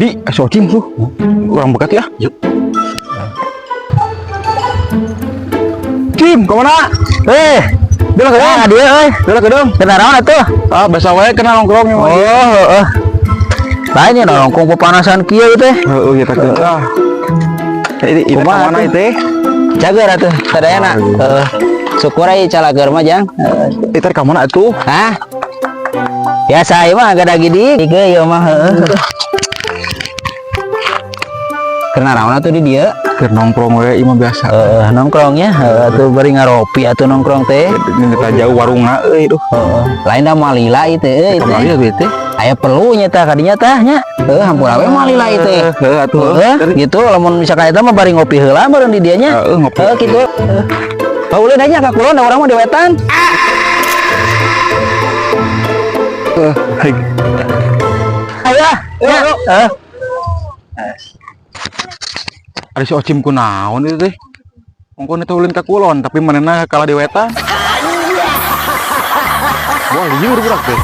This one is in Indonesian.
Di, Socim tuh. Orang bekat ya. Yuk. Cim, kemana? Dulu kedong, dia Dulu kedong. kena naon atuh? Ah, biasa wae kenal nongkrongnya. Oh. Lainnya nongkrong pepanasan kieu teh. Oh, iya tak. Ah. Itu Kumaha kemana tuh? itu? Jager atuh, sadayana. Syukur aja calager mah jang. Itu kemana tuh? Hah? Biasa ieu mah gada gidik ieu mah Kena naon atuh di dieu? Keur nongkrong we imah biasa. Nongkrongnya atuh bari ngaropi atuh nongkrong teh. Ini kita jauh warungna euy duh. Lain da malila ieu teh Kemari ya bete. aya perlu nya tah kadinya tah nya. Hampura we malila ieu teh. Atuh. Gitu lamun misalkan eta mah bari ngopi heula baru di dieu nya. Ngopi. Gitu. Ulin aja ka kulon da urang mah di wetan. Aya. Ada si Ocim ku naon itu teh. Ongkon eta ulin ka kulon tapi manehna kalah di wetan. Wah, liur budak teh.